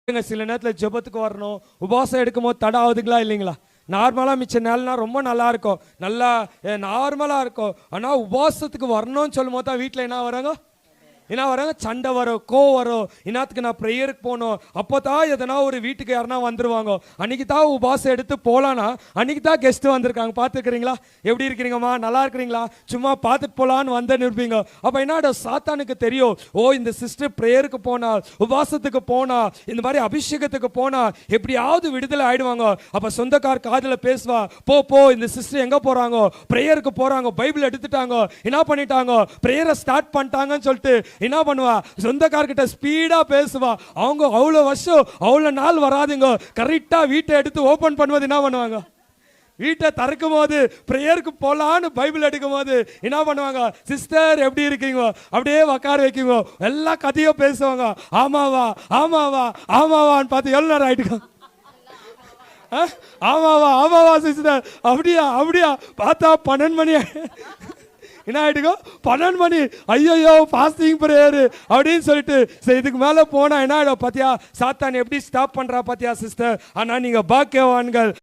சில நேரத்தில் ஜெபத்துக்கு வரணும், உபவாசம் எடுக்கும்போது தடை ஆகுதுங்களா இல்லைங்களா? நார்மலாக மிச்ச நாள்னா ரொம்ப நல்லா இருக்கும், நல்லா நார்மலாக இருக்கும். ஆனால் உபவாசத்துக்கு வரணும்னு சொல்லும் போது தான் வீட்டில் என்ன வராங்க, என்ன வராங்க, சண்டை வரும், கோவம் வரும். இன்னத்துக்கு நான் ப்ரேயருக்கு போகணும், அப்போ தான் எதனா ஒரு வீட்டுக்கு யாருனா வந்துருவாங்க. அன்னைக்கு தான் உபாசம் எடுத்து போகலான்னா அன்னைக்கு தான் கெஸ்ட்டு வந்திருக்காங்க. பார்த்துக்கிறீங்களா? எப்படி இருக்கிறீங்கம்மா, நல்லா இருக்கிறீங்களா, சும்மா பார்த்துட்டு போகலான்னு வந்து நிற்பீங்க. அப்போ என்னடா சாத்தானுக்கு தெரியும், ஓ இந்த சிஸ்டர் ப்ரேயருக்கு போனா, உபாசத்துக்கு போனா, இந்த மாதிரி அபிஷேகத்துக்கு போனா எப்படியாவது விடுதலை ஆயிடுவாங்க. அப்போ சொந்தக்கார் காதில் பேசுவா, போ போ இந்த சிஸ்டர் எங்கே போகிறாங்க, ப்ரேயருக்கு போகிறாங்க, பைபிள் எடுத்துட்டாங்க, என்ன பண்ணிட்டாங்க, ப்ரேயரை ஸ்டார்ட் பண்ணிட்டாங்கன்னு சொல்லிட்டு என்ன பண்ணுவா, சொந்தக்கார்கிட்ட ஸ்பீடா பேசுவா. அவங்க அவ்வளோ வருஷம் அவ்வளோ நாள் வராதுங்க, கரெக்டா வீட்டை எடுத்து ஓபன் பண்ணுவது என்ன பண்ணுவாங்க, வீட்டை திறக்கும் போது ப்ரேயருக்கு போலான்னு பைபிள் எடுக்கும் போது என்ன பண்ணுவாங்க, சிஸ்டர் எப்படி இருக்கீங்க, அப்படியே உட்கார வைக்குங்க, எல்லா கதையும் பேசுவாங்க. ஆமாவா ஆமாவா ஆமாவான்னு பார்த்து எவ்வளோ நேரம் ஆயிட்டுங்க, ஆமாவா ஆமாவா சிஸ்டர், அப்படியா அப்படியா, பார்த்தா 12 மணி என்ன ஆயிட்டுக்கோ, 12 மணி, ஐயோ ஃபாஸ்டிங் ப்ரேயர் அப்படின்னு சொல்லிட்டு இதுக்கு மேலே போனால் என்ன ஆகிடும் பார்த்தியா, சாத்தான் எப்படி ஸ்டாப் பண்ணுறா பார்த்தியா சிஸ்டர். ஆனால் நீங்கள் பாக்கியவான்கள்.